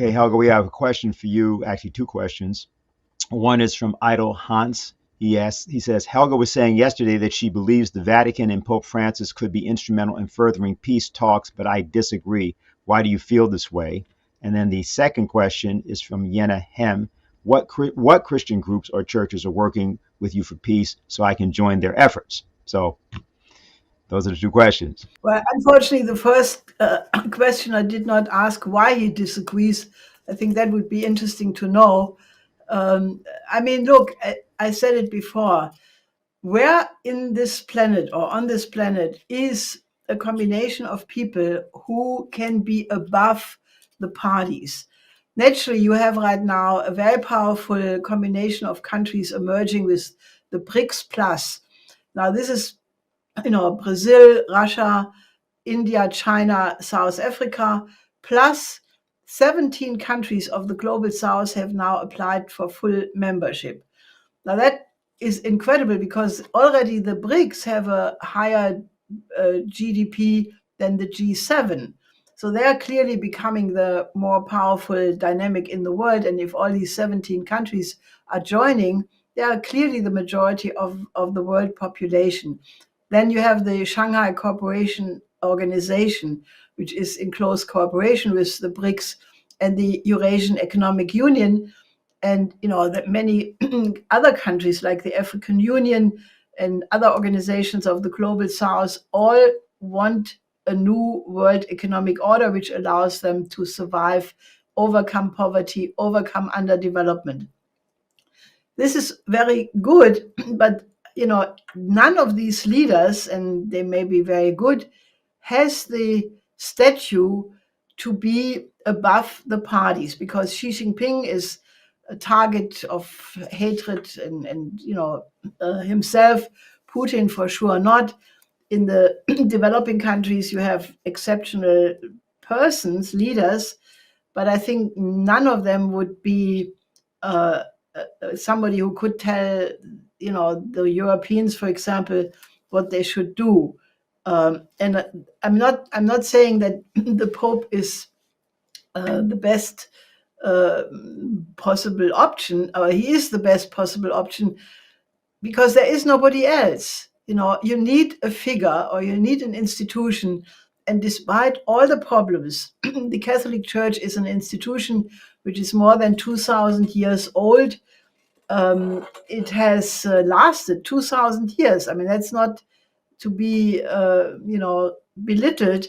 Okay, Helga, we have a question for you. Actually, two questions. One is from Idle Hans. He says, Helga was saying yesterday that she believes the Vatican and Pope Francis could be instrumental in furthering peace talks, but I disagree. Why do you feel this way? And then the second question is from Yenna Hem. What Christian groups or churches are working with you for peace so I can join their efforts? So those are the two questions. Well, unfortunately, the first question I did not ask why he disagrees. I think that would be interesting to know. I mean, look, I said it before. Where in this planet or on this planet is a combination of people who can be above the parties? Naturally, you have right now a very powerful combination of countries emerging with the BRICS Plus. Now, this is Brazil, Russia, India, China, South Africa, plus 17 countries of the global south have now applied for full membership. Now that is incredible because already the BRICS have a higher GDP than the G7. So they are clearly becoming the more powerful dynamic in the world. And if all these 17 countries are joining, they are clearly the majority of the world population. Then you have the Shanghai Cooperation Organization, which is in close cooperation with the BRICS and the Eurasian Economic Union. And that many other countries like the African Union and other organizations of the global south all want a new world economic order which allows them to survive, overcome poverty, overcome underdevelopment. This is very good, but none of these leaders, and they may be very good, has the stature to be above the parties, because Xi Jinping is a target of hatred and himself, Putin for sure not. In the developing countries, you have exceptional persons, leaders, but I think none of them would be somebody who could tell, the Europeans, for example, what they should do. And I'm not saying that the Pope is the best possible option, or he is the best possible option, because there is nobody else. You need a figure or you need an institution. And despite all the problems, the Catholic Church is an institution which is more than 2,000 years old. It has lasted 2,000 years. I mean, that's not to be, belittled.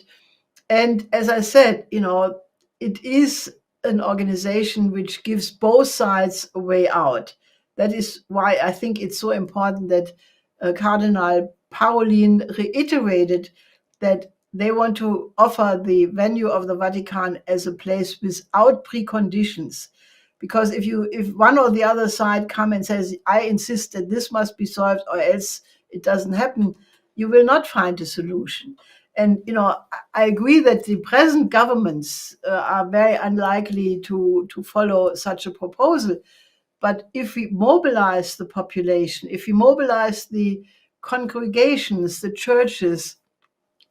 And as I said, it is an organization which gives both sides a way out. That is why I think it's so important that Cardinal Parolin reiterated that they want to offer the venue of the Vatican as a place without preconditions. Because if one or the other side come and says, I insist that this must be solved or else it doesn't happen, you will not find a solution. And, I agree that the present governments are very unlikely to follow such a proposal. But if we mobilize the population, if we mobilize the congregations, the churches,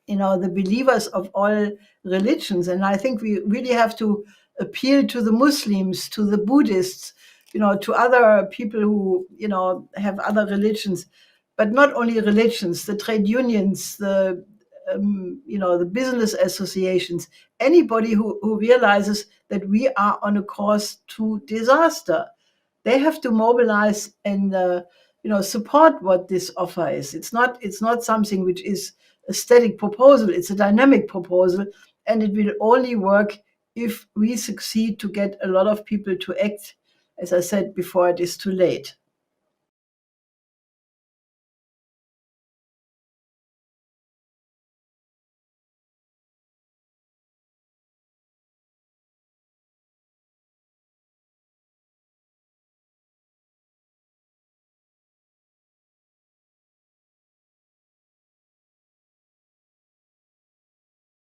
the believers of all religions, and I think we really have to appeal to the Muslims, to the Buddhists, to other people who, have other religions, but not only religions, the trade unions, the business associations, anybody who realizes that we are on a course to disaster. They have to mobilize and support what this offer is. It's not something which is a static proposal. It's a dynamic proposal, and it will only work if we succeed to get a lot of people to act, as I said before, it is too late.